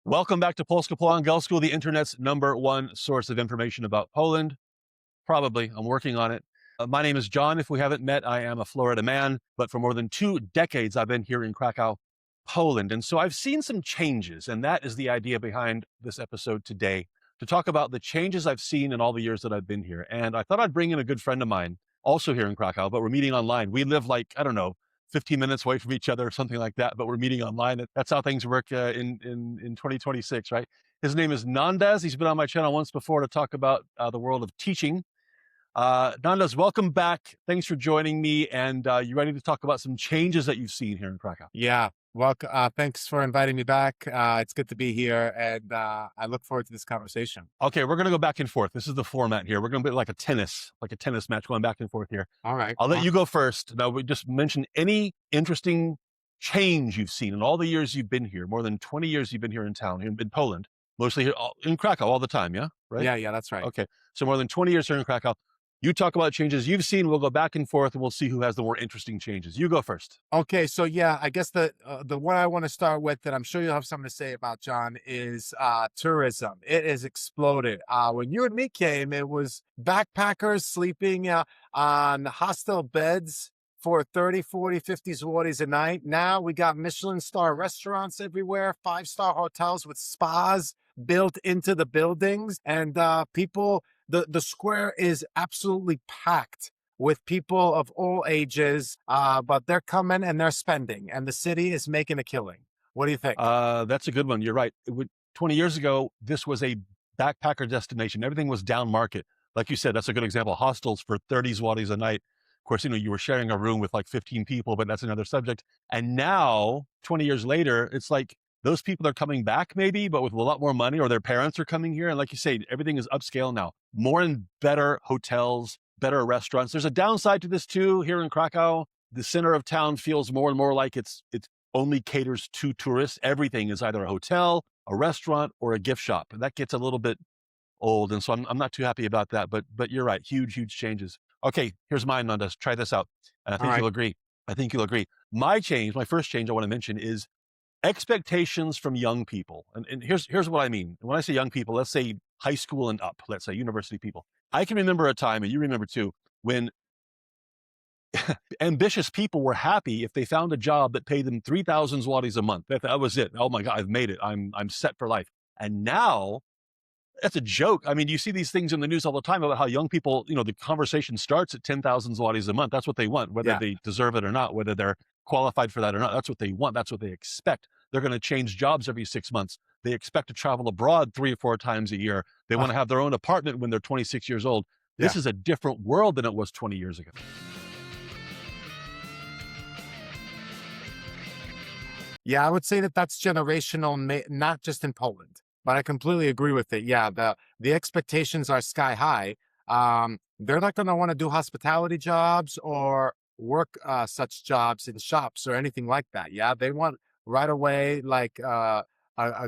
Welcome back to Polska po Angielsku, the internet's #1 source of information about Poland. Probably. I'm working on it. My name is John. If we haven't met, I am a Florida man, but for more than 2 decades, I've been here in Krakow, Poland. And so I've seen some changes, and that is the idea behind this episode today, to talk about the changes I've seen in all the years that I've been here. And I thought I'd bring in a good friend of mine, also here in Krakow, but we're meeting online. We live like, I don't know, 15 minutes away from each other or something like that, but we're meeting online. That's how things work in 2026, right? His name is Nondas. He's been on my channel once before to talk about the world of teaching. Nondas, welcome back. Thanks for joining me. And you ready to talk about some changes that you've seen here in Krakow? Yeah, welcome. Thanks for inviting me back. It's good to be here, and I look forward to this conversation. Okay, we're going to go back and forth. This is the format here. We're going to be like a tennis match going back and forth here. All right. I'll let you go first. Now, we just mention any interesting change you've seen in all the years you've been here, more than 20 years you've been here in town, in Poland, mostly here in Krakow all the time, yeah? Right? Yeah, that's right. Okay, so more than 20 years here in Krakow. You talk about changes you've seen. We'll go back and forth, and we'll see who has the more interesting changes. You go first. Okay, so yeah, I guess the one I want to start with that I'm sure you'll have something to say about, John, is tourism. It has exploded. When you and me came, it was backpackers sleeping on hostel beds for 30, 40, 50 zlotys a night. Now we got Michelin star restaurants everywhere, 5-star hotels with spas built into the buildings, and people. The square is absolutely packed with people of all ages, but they're coming and they're spending, and the city is making a killing. What do you think? That's a good one. You're right. 20 years ago, this was a backpacker destination. Everything was down market. Like you said, that's a good example. Hostels for 30 zlotys a night. Of course, you were sharing a room with like 15 people, but that's another subject. And now, 20 years later, it's like those people are coming back maybe, but with a lot more money, or their parents are coming here. And like you say, everything is upscale now. More and better hotels, better restaurants. There's a downside to this too. Here in Krakow, the center of town feels more and more like it's only caters to tourists. Everything is either a hotel, a restaurant, or a gift shop. And that gets a little bit old. And so I'm not too happy about that, but you're right. Huge changes. Okay, here's mine, Nondas. Try this out. And I think you'll agree. My first change I want to mention is expectations from young people. And here's what I mean. When I say young people, let's say high school and up, let's say university people. I can remember a time, and you remember too, when ambitious people were happy if they found a job that paid them 3,000 zlotys a month. That was it. Oh my God, I've made it. I'm set for life. And now that's a joke. I mean, you see these things in the news all the time about how young people, the conversation starts at 10,000 zlotys a month. That's what they want, whether they deserve it or not, whether they're qualified for that or not. That's what they want. That's what they expect. They're going to change jobs every 6 months. They expect to travel abroad 3 or 4 times a year. They want to have their own apartment when they're 26 years old. This is a different world than it was 20 years ago. Yeah, I would say that that's generational, not just in Poland, but I completely agree with it. Yeah, the expectations are sky high. They're not going to want to do hospitality jobs or work such jobs in shops or anything like that. Yeah, they want right away, like a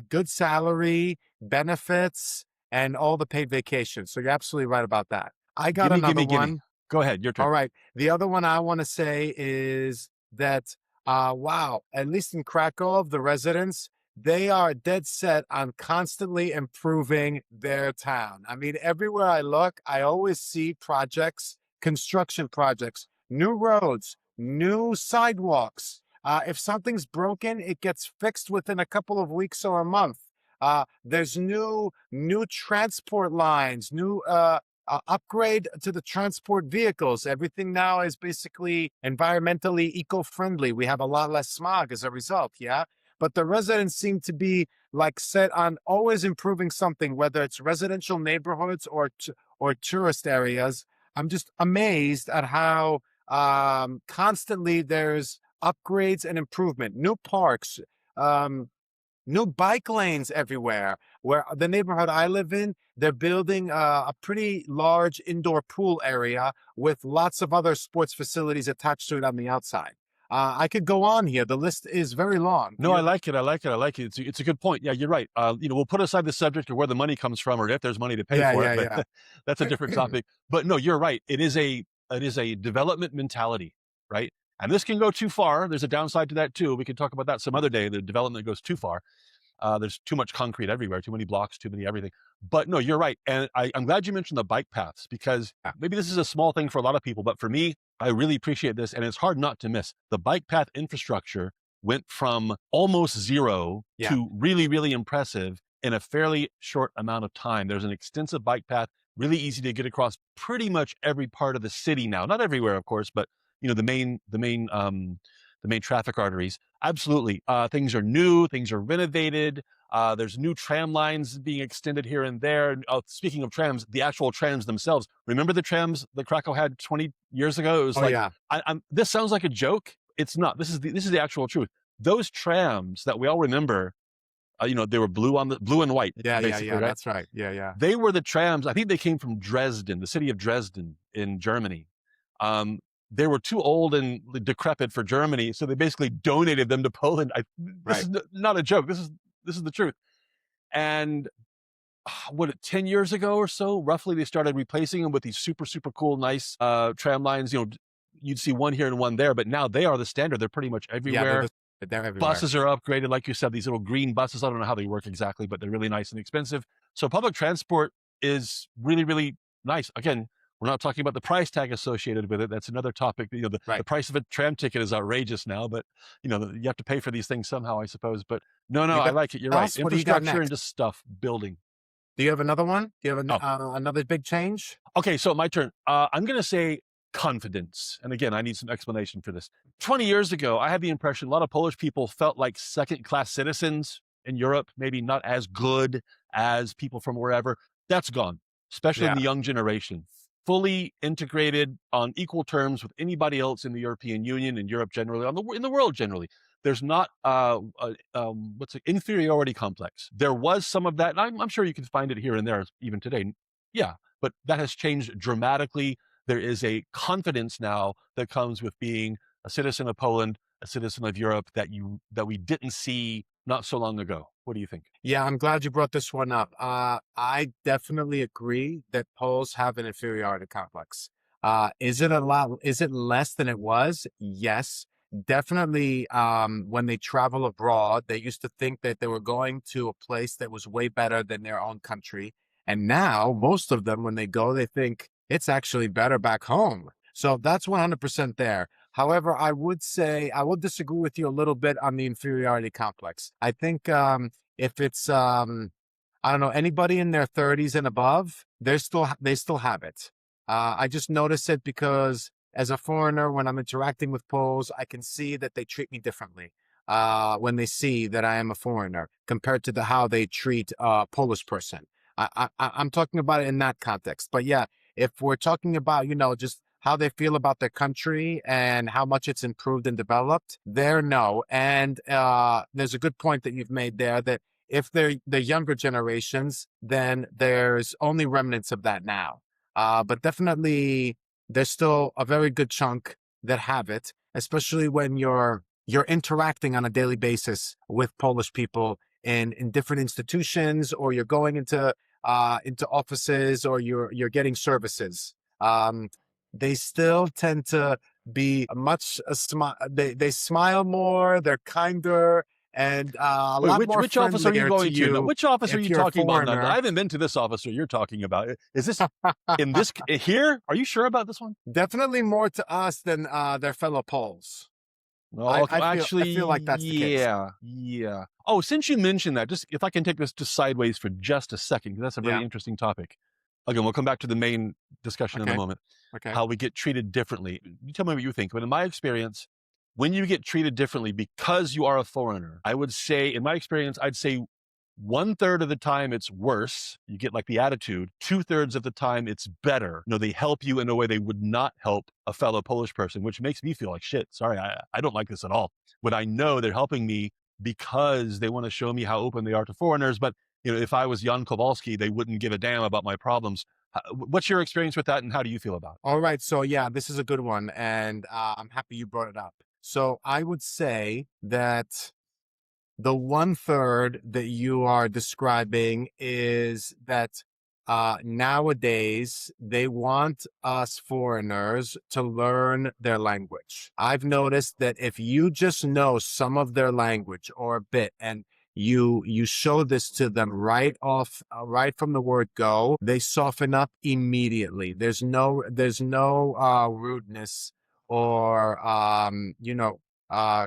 good salary, benefits, and all the paid vacations. So you're absolutely right about that. I got another one. Go ahead, your turn. All right. The other one I want to say is that, wow, at least in Krakow, the residents, they are dead set on constantly improving their town. I mean, everywhere I look, I always see projects, construction projects, new roads, new sidewalks. If something's broken, it gets fixed within a couple of weeks or a month. There's new transport lines, new upgrade to the transport vehicles. Everything now is basically environmentally eco-friendly. We have a lot less smog as a result, yeah? But the residents seem to be like set on always improving something, whether it's residential neighborhoods or tourist areas. I'm just amazed at how constantly there's upgrades and improvement, new parks, new bike lanes everywhere. Where the neighborhood I live in, they're building a pretty large indoor pool area with lots of other sports facilities attached to it on the outside. I could go on here. The list is very long. No, I like it. It's a good point. Yeah, you're right. We'll put aside the subject of where the money comes from or if there's money to pay for it, but that's a different topic. But no, you're right. It is a development mentality, right? And this can go too far. There's a downside to that too. We can talk about that some other day. The development goes too far. There's too much concrete everywhere, too many blocks, too many everything. But no, you're right. And I'm glad you mentioned the bike paths, because Yeah. maybe this is a small thing for a lot of people, but for me, I really appreciate this. And it's hard not to miss. The bike path infrastructure went from almost zero Yeah. to really, really impressive in a fairly short amount of time. There's an extensive bike path, really easy to get across pretty much every part of the city now. Not everywhere, of course, but the main traffic arteries. Absolutely. Things are new, things are renovated. There's new tram lines being extended here and there. Speaking of trams, the actual trams themselves. Remember the trams that Krakow had 20 years ago? It was Oh like, yeah. this sounds like a joke. It's not. This is the actual truth. Those trams that we all remember, they were blue and white, Yeah. Yeah. basically, Yeah. right? That's right. Yeah. Yeah. They were the trams. I think they came from Dresden, the city of Dresden in Germany. Um, they were too old and decrepit for Germany, so they basically donated them to Poland. This Right. is not a joke. This is the truth. And 10 years ago or so, roughly, they started replacing them with these super, super cool, nice tram lines. You'd see one here and one there, but now they are the standard. They're pretty much Yeah. everywhere. They're everywhere. Buses are upgraded, like you said, these little green buses. I don't know how they work exactly, but they're really nice and expensive. So public transport is really, really nice. Again, we're not talking about the price tag associated with it. That's another topic. The Right. price of a tram ticket is outrageous now, but you have to pay for these things somehow, I suppose. But no, You I got like it. You're right. else? What do you got Infrastructure and next? just stuff building. Do you have another one? Do you have Oh, another big change? okay, so my turn. I'm going to say confidence. And again, I need some explanation for this. 20 years ago, I had the impression a lot of Polish people felt like second-class citizens in Europe, maybe not as good as people from wherever. That's gone, especially in Yeah. the young generation. Fully integrated on equal terms with anybody else in the European Union and Europe generally, in the world generally. There's not what's an inferiority complex. There was some of that, and I'm sure you can find it here and there even today. Yeah, but that has changed dramatically. There is a confidence now that comes with being a citizen of Poland, a citizen of Europe that we didn't see not so long ago. What do you think? Yeah, I'm glad you brought this one up. I definitely agree that Poles have an inferiority complex. Is it a lot? Is it less than it was? Yes, definitely. When they travel abroad, they used to think that they were going to a place that was way better than their own country. And now most of them, when they go, they think it's actually better back home. So that's 100% there. However, I would say I will disagree with you a little bit on the inferiority complex. I think if it's I don't know, anybody in their 30s and above, they still have it. I just notice it because as a foreigner, when I'm interacting with Poles, I can see that they treat me differently when they see that I am a foreigner compared to how they treat a Polish person. I'm talking about it in that context. But yeah, if we're talking about, just how they feel about their country and how much it's improved and developed, there, no. And there's a good point that you've made there that if they're the younger generations, then there's only remnants of that now. But definitely, there's still a very good chunk that have it, especially when you're interacting on a daily basis with Polish people in different institutions, or you're going into offices, or you're getting services. They still tend to be much they smile more, they're kinder, and a Wait, lot more which office are you friendlier to going to? Now, you which office are if you you're a talking about, Nondas? I foreigner. haven't been to this office you're talking about. Is this in this here? Are you sure about this one? Definitely more to us than their fellow Poles. No, okay, I actually, feel like that's the case. yeah. Oh, since you mentioned that, just if I can take this just sideways for just a second, because that's a Yeah. very interesting topic. Again, we'll come back to the main discussion in a Okay. moment. Okay. How we get treated differently. You tell me what you think. But in my experience, when you get treated differently because you are a foreigner, I would say, in my experience, I'd say 1/3 of the time it's worse. You get like the attitude. 2/3 of the time it's better. They help you in a way they would not help a fellow Polish person, which makes me feel like shit. Sorry, I don't like this at all. But I know they're helping me because they want to show me how open they are to foreigners. But if I was Jan Kowalski, they wouldn't give a damn about my problems. What's your experience with that, and how do you feel about it? All right. So yeah, this is a good one, and I'm happy you brought it up. So I would say that the 1/3 that you are describing is that nowadays they want us foreigners to learn their language. I've noticed that if you just know some of their language or a bit, and you show this to them right off, right from the word go, they soften up immediately. There's no rudeness or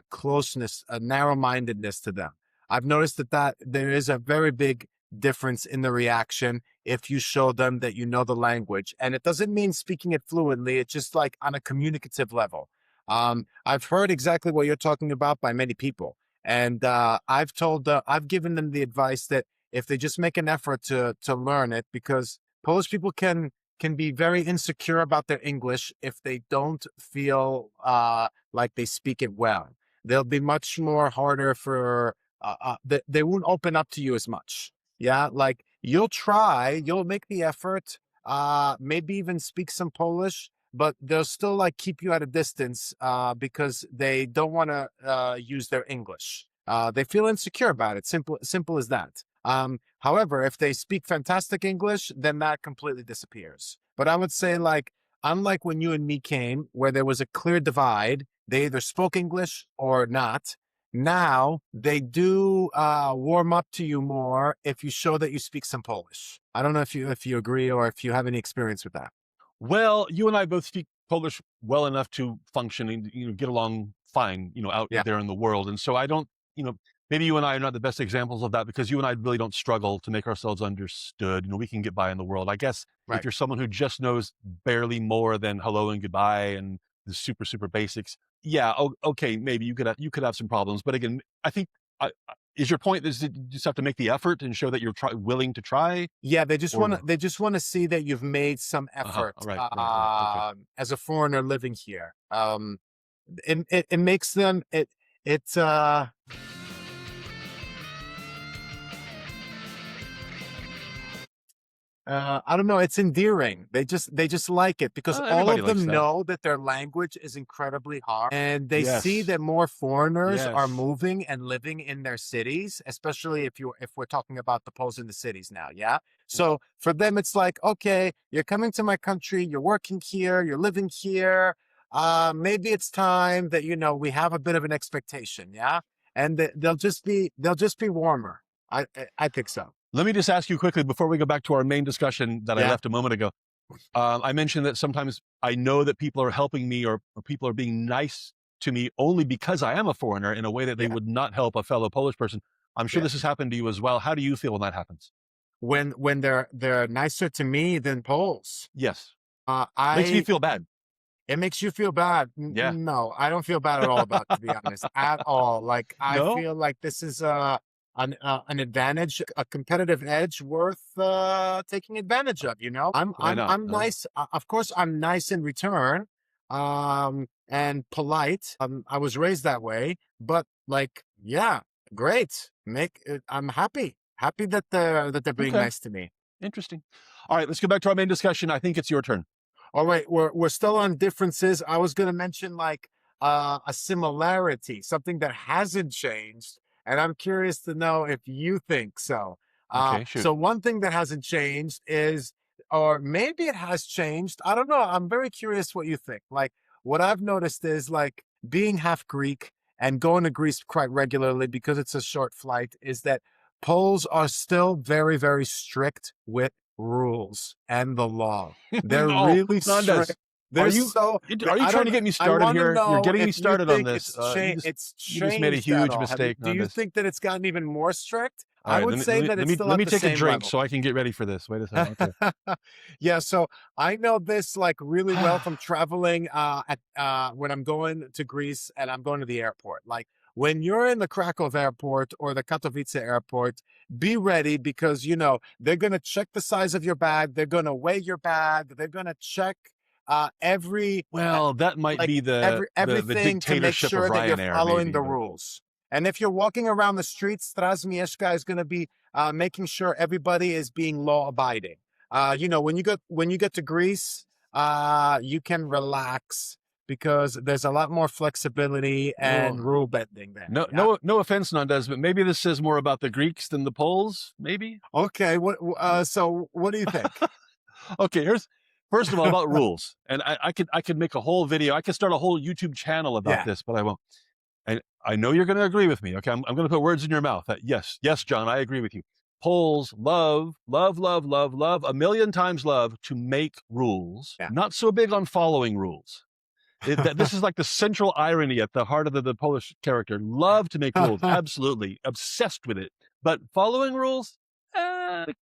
closeness, narrow-mindedness to them. I've noticed that there is a very big difference in the reaction if you show them that you know the language. And it doesn't mean speaking it fluently, it's just like on a communicative level. I've heard exactly what you're talking about by many people. And I've given them the advice that if they just make an effort to learn it, because Polish people can be very insecure about their English if they don't feel like they speak it well. They'll be much more harder for they won't open up to you as much. Yeah, like you'll make the effort, maybe even speak some Polish, but they'll still like keep you at a distance because they don't want to use their English. They feel insecure about it. Simple as that. However, if they speak fantastic English, then that completely disappears. But I would say, like, unlike when you and me came, where there was a clear divide, they either spoke English or not. Now they do warm up to you more if you show that you speak some Polish. I don't know if you agree or if you have any experience with that. Well, you and I both speak Polish well enough to function and get along fine, out Yeah, there in the world. And so I don't, maybe you and I are not the best examples of that because you and I really don't struggle to make ourselves understood. We can get by in the world. I guess if right. you're someone who just knows barely more than hello and goodbye and the super super basics, yeah, okay, maybe you could have some problems. But again, I think is your point is that you just have to make the effort and show that you're willing to try, Yeah, or what? they just want to see that you've made some Uh-huh. effort Right. Okay. as a foreigner living here. It makes them it I don't know. It's endearing. They just like it because all Everybody of likes them that. know that their language is incredibly hard, and they see Yes. that more foreigners are Yes. moving and living in their cities, especially if we're talking about the Poles in the cities now. Yeah. So for them, it's like, okay, you're coming to my country, you're working here, you're living here. Maybe it's time that we have a bit of an expectation. Yeah, and they'll just be warmer. I think so. Let me just ask you quickly before we go back to our main discussion that I Yeah. left a moment ago. I mentioned that sometimes I know that people are helping me or people are being nice to me only because I am a foreigner in a way that they Yeah. would not help a fellow Polish person. I'm sure Yeah. this has happened to you as well. How do you feel when that happens? When they're nicer to me than Poles. Yes. Makes me I feel bad. It makes you feel bad. Yeah. No, I don't feel bad at all about it, to be honest, at all. Like I No? feel like this is an advantage, a competitive edge worth taking advantage of. I'm Why I'm not? I'm nice. Of course, I'm nice in return, and polite. I was raised that way, but like, yeah, great. I'm happy that they're being Okay. nice to me. Interesting. All right, let's go back to our main discussion. I think it's your turn. All right, we're still on differences. I was going to mention like a similarity, something that hasn't changed, and I'm curious to know if you think so. Okay, shoot. So one thing that hasn't changed is, or maybe it has changed. I don't know. I'm very curious what you think. Like what I've noticed is like being half Greek and going to Greece quite regularly because it's a short flight. Is that Poles are still very, very strict with rules and the law. They're Oh, really Nondas, strict. are They're you so. are you I trying to don't. get me I started want to here? You're know getting if me you started on think this. it's You just made a changed at huge all. mistake, Do you Nondas. think that it's gotten even more strict? All I right, would say that it's still let at me the take a same drink level. so I can get ready for this. Wait a second. Okay. Yeah, so I know this like really well from traveling at when I'm going to Greece and I'm going to the airport. Like when you're in the Krakow airport or the Katowice airport, be ready because they're gonna check the size of your bag, they're gonna weigh your bag, they're gonna check every Well, that might like be the everything to make dictatorship of sure that you're Ryanair, following maybe, the but rules. And if you're walking around the streets, Straż Miejska is going to be making sure everybody is being law abiding. When you get to Greece, you can relax because there's a lot more flexibility and oh, rule bending there. no, Yeah. no offense, Nondas, but maybe this says more about the Greeks than the Poles. Maybe. Okay. So what do you think? Okay, here's first of all about rules, and I could make a whole video. I could start a whole YouTube channel about Yeah. this, but I won't. and I know you're going to agree with me. Okay, I'm going to put words in your mouth. That yes, yes, John, I agree with you. Poles love, love, love, love, love, a million times love to make rules. Yeah. Not so big on following rules. This is like the central irony at the heart of the Polish character. Love to make rules, absolutely obsessed with it. But following rules,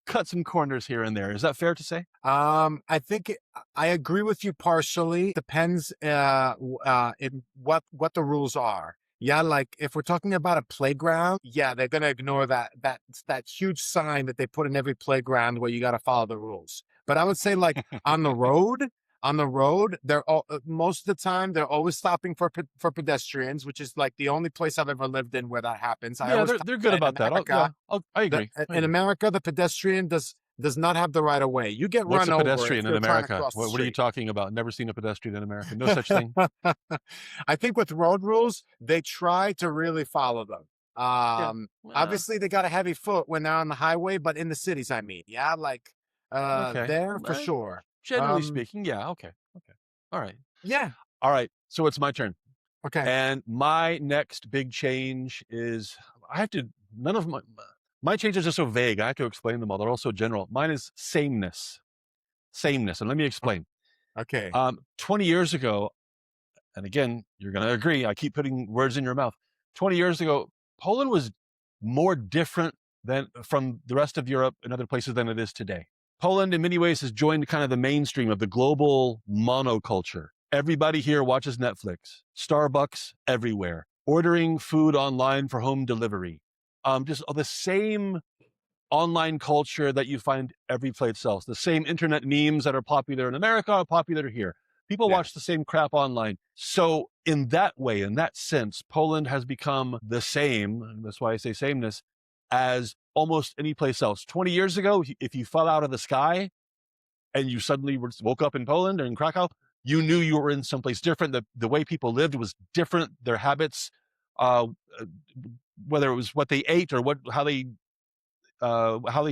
cut some corners here and there. Is that fair to say? I think I agree with you partially. Depends in what the rules are. Yeah, like if we're talking about a playground, yeah, they're gonna ignore that huge sign that they put in every playground where you got to follow the rules. But I would say like on the road, most of the time they're always stopping for pedestrians, which is like the only place I've ever lived in where that happens. I Yeah, always they're find good that in about that. America, I agree. I in agree. America, the pedestrian does not have the right of way. You get What's run a over if pedestrian in you're trying to America? cross the What are you street. talking about? Never seen a pedestrian in America. No such thing. I think with road rules, they try to really follow them. Yeah. Well, Obviously they got a heavy foot when they're on the highway, but in the cities, I mean, yeah, like okay. there for sure. Generally speaking, yeah. Okay. Okay. All right. Yeah, All right. So it's my turn. okay. And my next big change is I have to, none of my changes are so vague. I have to explain them all. They're all so general. Mine is sameness. Sameness. And let me explain. Okay. 20 years ago, and again, you're going to agree, I keep putting words in your mouth. 20 years ago, Poland was more different than from the rest of Europe and other places than it is today. Poland, in many ways, has joined kind of the mainstream of the global monoculture. Everybody here watches Netflix, Starbucks everywhere, ordering food online for home delivery. Just the same online culture that you find every place else. The same internet memes that are popular in America are popular here. People Yeah. watch the same crap online. So in that way, in that sense, Poland has become the same, and that's why I say sameness, as almost any place else. 20 years ago, if you fell out of the sky and you suddenly woke up in Poland or in Krakow, you knew you were in someplace different. The way people lived was different. Their habits, uh, whether it was what they ate or how they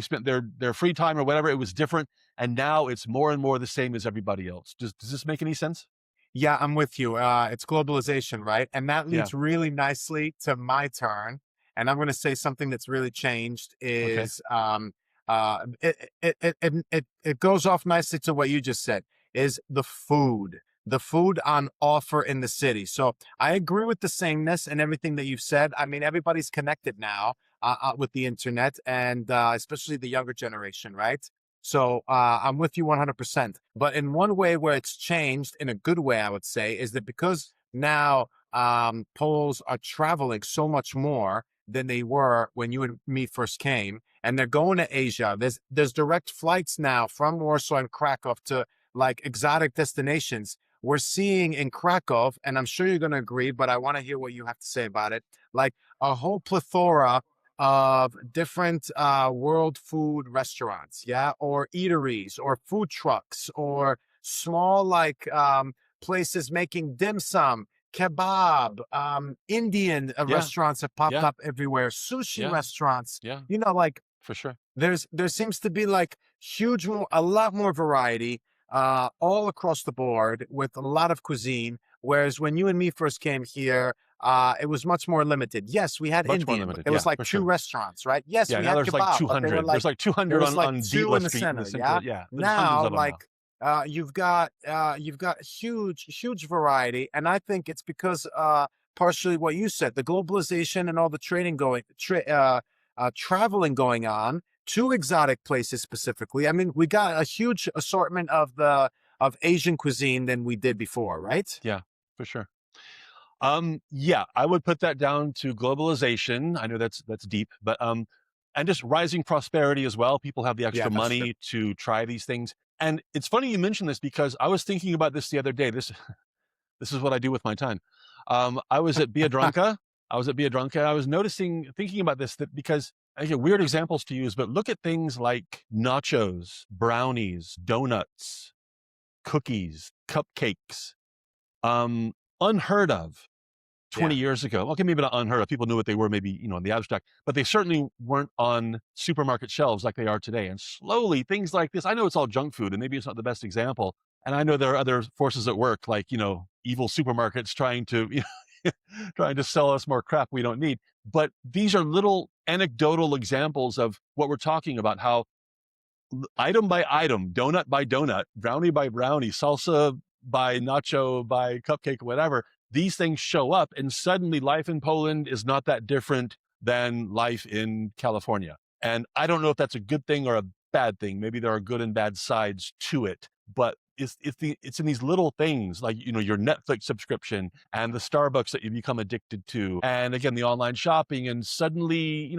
spent their free time or whatever, it was different. And now it's more and more the same as everybody else. Does this make any sense? Yeah, I'm with you. It's globalization, right? And that Yeah. leads really nicely to my turn. And I'm going to say something that's really changed Okay. is it goes off nicely to what you just said is the food on offer in the city. So I agree with the sameness and everything that you've said. I mean, everybody's connected now with the internet and especially the younger generation, right? So I'm with you 100%. But in one way where it's changed in a good way, I would say, is that because now Poles are traveling so much more than they were when you and me first came, and they're going to Asia. There's direct flights now from Warsaw and Krakow to like exotic destinations. We're seeing in Krakow, and I'm sure you're going to agree, but I want to hear what you have to say about it. Like a whole plethora of different world food restaurants, yeah, or eateries, or food trucks, or small like places making dim sum, kebab, Indian Yeah. restaurants have popped Yeah. up everywhere, sushi Yeah. restaurants. Yeah. You know, like For sure. there seems to be like a lot more variety all across the board with a lot of cuisine. Whereas when you and me first came here, it was much more limited. Yes, we had Much more Indian, but limited. it Yeah, was like for two sure. restaurants, right? Yes, Yeah. we Now had there's like kebab, but they were 200. There's like like there 200 was like on two in Dietla the Street in the center. center. Yeah. Yeah. There's hundreds Now, of them now. like you've got huge variety, and I think it's because partially what you said, the globalization and all the traveling going on to exotic places specifically. I mean, we got a huge assortment of Asian cuisine than we did before, right? Yeah, for sure. Yeah, I would put that down to globalization. I know that's deep, but and just rising prosperity as well. People have the Yeah, extra that's true. money to try these things. And it's funny you mentioned this because I was thinking about this the other day. This is what I do with my time. I was at Biedronka. I was at Biedronka. I was thinking about this that because I get weird examples to use, but look at things like nachos, brownies, donuts, cookies, cupcakes. Um, Unheard of 20 Yeah. years ago. Okay, maybe not unheard of. People knew what they were, maybe, in the abstract, but they certainly weren't on supermarket shelves like they are today. And slowly, things like this, I know it's all junk food, and maybe it's not the best example. And I know there are other forces at work, like, evil supermarkets trying to trying to sell us more crap we don't need. But these are little anecdotal examples of what we're talking about, how item by item, donut by donut, brownie by brownie, salsa by nacho by cupcake, whatever, these things show up, and suddenly life in Poland is not that different than life in California. And I don't know if that's a good thing or a bad thing. Maybe there are good and bad sides to it, but it's in these little things, like, your Netflix subscription and the Starbucks that you become addicted to, and again the online shopping, and suddenly,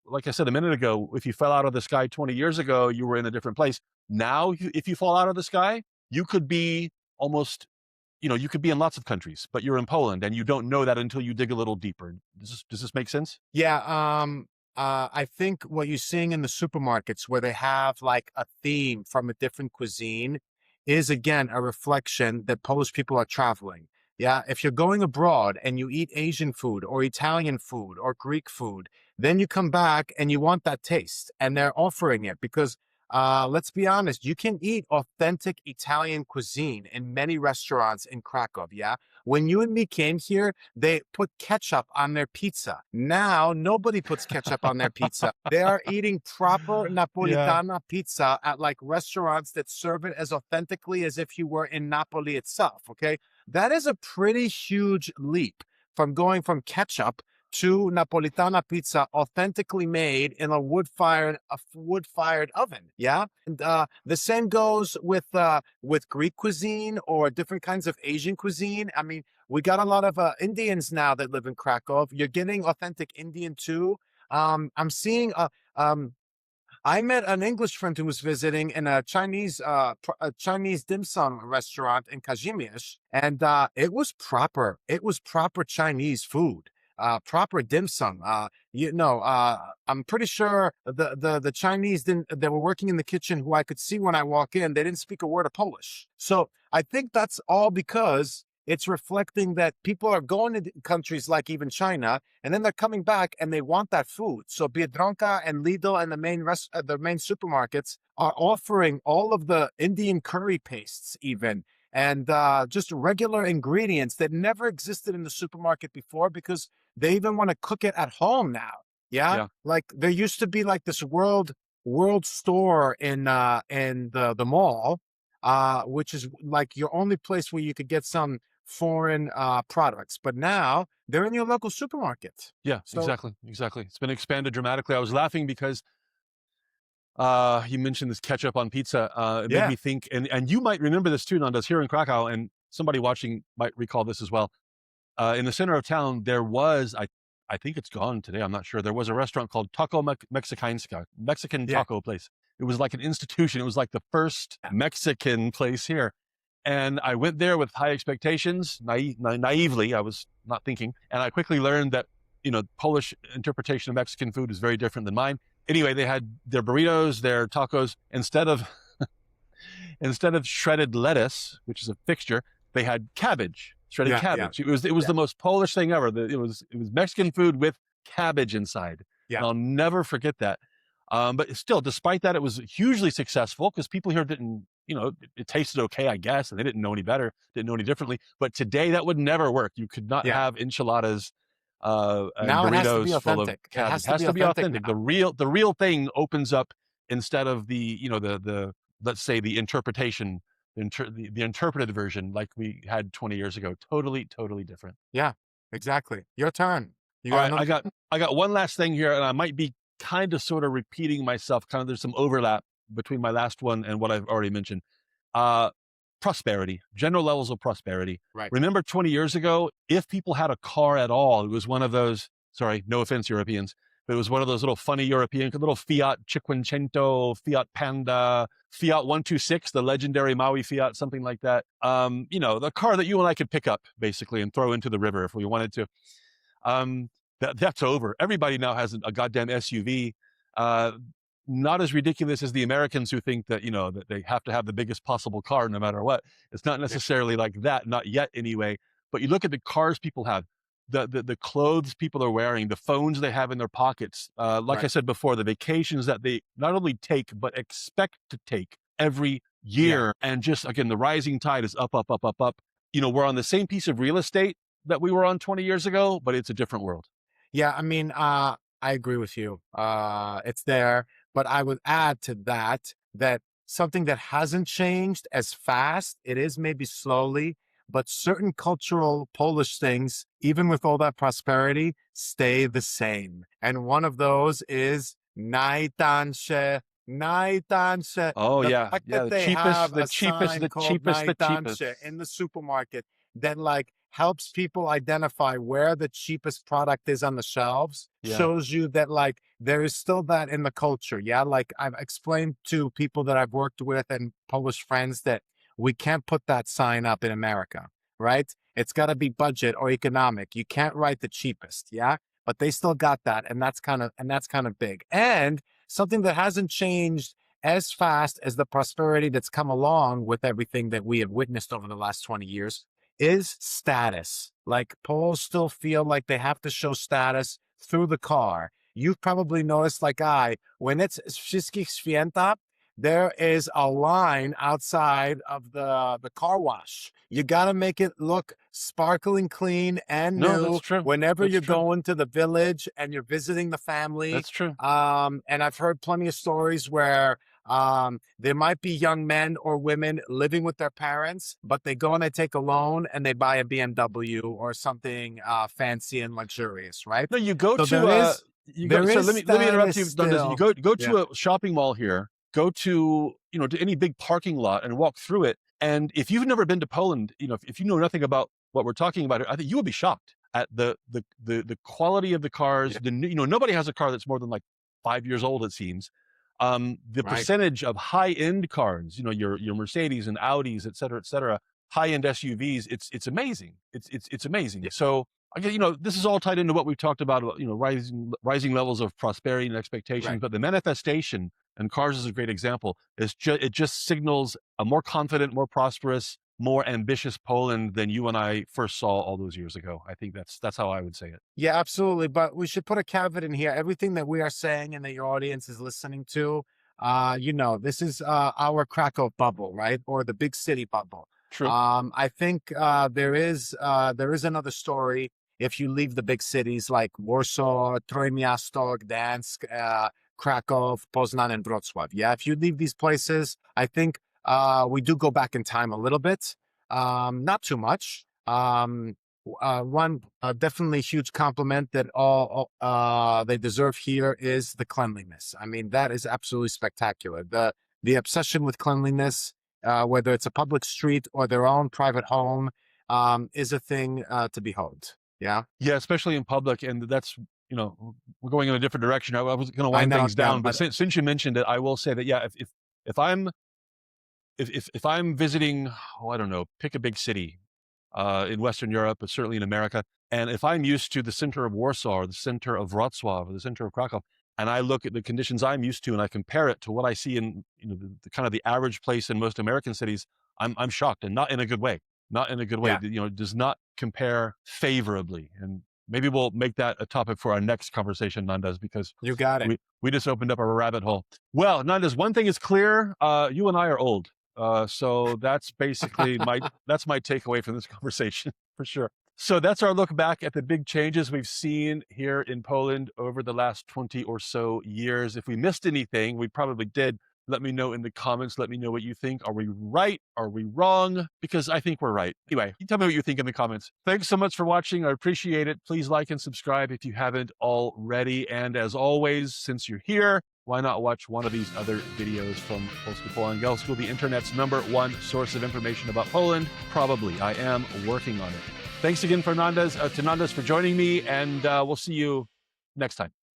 like I said a minute ago, if you fell out of the sky 20 years ago, you were in a different place. Now, if you fall out of the sky, you could be almost, you could be in lots of countries, but you're in Poland, and you don't know that until you dig a little deeper. Does this make sense? Yeah, I think what you're seeing in the supermarkets where they have like a theme from a different cuisine is again a reflection that Polish people are traveling. Yeah, if you're going abroad and you eat Asian food or Italian food or Greek food, then you come back and you want that taste, and they're offering it because let's be honest, you can eat authentic Italian cuisine in many restaurants in Krakow. Yeah, when you and me came here, they put ketchup on their pizza. Now, nobody puts ketchup on their pizza. They are eating proper Yeah. Napolitana pizza at like restaurants that serve it as authentically as if you were in Napoli itself. Okay. That is a pretty huge leap from going from ketchup to Napolitana pizza authentically made in a wood-fired oven. Yeah. And the same goes with Greek cuisine or different kinds of Asian cuisine. I mean, we got a lot of Indians now that live in Krakow. You're getting authentic Indian too. I'm seeing I met an English friend who was visiting in a Chinese dim sum restaurant in Kazimierz, and it was proper. It was proper Chinese food, proper dim sum. I'm pretty sure the Chinese didn't. They were working in the kitchen, who I could see when I walk in. They didn't speak a word of Polish. So I think that's all because it's reflecting that people are going to countries like even China, and then they're coming back and they want that food. So Biedronka and Lidl and the main supermarkets are offering all of the Indian curry pastes, even, and just regular ingredients that never existed in the supermarket before because they even want to cook it at home now. Yeah, Yeah. like there used to be like this world store in the mall, which is like your only place where you could get some foreign products, but now they're in your local supermarket. Yeah, So exactly. It's been expanded dramatically. I was laughing because you mentioned this ketchup on pizza. It made yeah, me think, and you might remember this too, Nondas, here in Krakow, and somebody watching might recall this as well. In the center of town, there was, I think it's gone today, I'm not sure. There was a restaurant called Taco Mexicańska, Mexican yeah, taco place. It was like an institution. It was like the first yeah, Mexican place here. And I went there with high expectations, naively. I was not thinking. And I quickly learned that, Polish interpretation of Mexican food is very different than mine. Anyway, they had their burritos, their tacos. Instead of shredded lettuce, which is a fixture, they had cabbage, shredded yeah, cabbage. It was yeah, the most Polish thing ever. It was Mexican food with cabbage inside, yeah, and I'll never forget that. But still, despite that, it was hugely successful because people here didn't, it tasted okay, I guess, and they didn't know any better, didn't know any differently. But today, that would never work. You could not yeah. have enchiladas and Now it has to be burritos full of authentic. It cabbage. has It to has be to be authentic authentic. now. The real thing opens up instead of the let's say the interpretation, the interpreted version like we had 20 years ago. Totally different. Yeah, exactly. Your turn. You All got right, I another? got I got one last thing here, and I might be kind of sort of repeating myself. Kind of there's some overlap between my last one and what I've already mentioned. Uh, Prosperity, general levels of prosperity. Right. Remember 20 years ago, if people had a car at all, it was one of those, sorry, no offense, Europeans, but it was one of those little funny European, little Fiat Cinquecento, Fiat Panda, Fiat 126, the legendary Maui Fiat, something like that. The car that you and I could pick up basically and throw into the river if we wanted to. That's over. Everybody now has a goddamn SUV. Uh, Not as ridiculous as the Americans who think that that they have to have the biggest possible car no matter what. It's not Yeah, necessarily like that, not yet anyway. But you look at the cars people have, the clothes people are wearing, the phones they have in their pockets. Like I right. said before, the vacations that they not only take but expect to take every Yeah, year, and just again the rising tide is up, up, up, up, up. We're on the same piece of real estate, that we were on 20 years ago, but it's a different world. Yeah, I mean, I agree with you. It's there, but I would add to that that something that hasn't changed as fast, it is maybe slowly, but certain cultural Polish things, even with all that prosperity, stay the same. And one of those is najtańsze, najtańsze. Oh The yeah, fact yeah. that The they cheapest, have the a cheapest, sign the called cheapest, the cheapest. najtańsze in the supermarket that like helps people identify where the cheapest product is on the shelves, Yeah. shows you that like there is still that in the culture. Yeah. Like I've explained to people that I've worked with and Polish friends that we can't put that sign up in America, right? It's got to be budget or economic. You can't write the cheapest. Yeah. But they still got that. And that's kind of big. And something that hasn't changed as fast as the prosperity that's come along with everything that we have witnessed over the last 20 years is status. Like Poles still feel like they have to show status through the car. You've probably noticed, like when it's Wszystkich Święta, there is a line outside of the car wash. You got to make it look sparkling clean and No, that's new true. whenever That's you're true. going to the village and you're visiting the family. That's true. And I've heard plenty of stories where there might be young men or women living with their parents, but they go and they take a loan and they buy a BMW or something fancy and luxurious, right? No, you go So to you go. there So is let me interrupt status you, Nondas. You still. go Yeah, to a shopping mall here. Go to to any big parking lot and walk through it. And if you've never been to Poland, if you know nothing about what we're talking about here, I think you will be shocked at the quality of the cars. yeah, Nobody has a car that's more than like 5 years old, it seems. The right. percentage of high end cars, your Mercedes and Audis, et cetera, high end SUVs, it's amazing. It's amazing. Yeah, So again, this is all tied into what we've talked about, rising levels of prosperity and expectations, right. but the manifestation, and cars is a great example, it just signals a more confident, more prosperous, more ambitious Poland than you and I first saw all those years ago. I think that's how I would say it. Yeah, absolutely. But we should put a caveat in here. Everything that we are saying and that your audience is listening to, this is our Krakow bubble, right? Or the big city bubble. True. I think there is another story if you leave the big cities like Warsaw, Trójmiasto, Gdańsk, Krakow, Poznan, and Wrocław. Yeah, if you leave these places, I think we do go back in time a little bit, not too much. One definitely huge compliment that all they deserve here is the cleanliness. I mean, that is absolutely spectacular. The obsession with cleanliness, whether it's a public street or their own private home, is a thing to behold. Yeah, Yeah, especially in public, and that's we're going in a different direction. I was going to I wind know. things Yeah, down, but since you mentioned it, I will say that yeah, if I'm if I'm visiting, oh, I don't know, pick a big city in Western Europe, but certainly in America, and if I'm used to the center of Warsaw or the center of Wrocław or the center of Krakow, and I look at the conditions I'm used to and I compare it to what I see in the kind of the average place in most American cities, I'm shocked, and not in a good way. Not in a good way. yeah, It does not compare favorably, and maybe we'll make that a topic for our next conversation, Nandas, because you got it. we just opened up a rabbit hole. Well, Nandas, one thing is clear: you and I are old. So that's basically that's my takeaway from this conversation for sure. So that's our look back at the big changes we've seen here in Poland over the last 20 or so years. If we missed anything, we probably did. Let me know in the comments. Let me know what you think. Are we right? Are we wrong? Because I think we're right. Anyway, you tell me what you think in the comments. Thanks so much for watching. I appreciate it. Please like and subscribe if you haven't already. And as always, since you're here, why not watch one of these other videos from Polski Polangelsko, the internet's #1 source of information about Poland? Probably. I am working on it. Thanks again to Nondas for joining me, and we'll see you next time.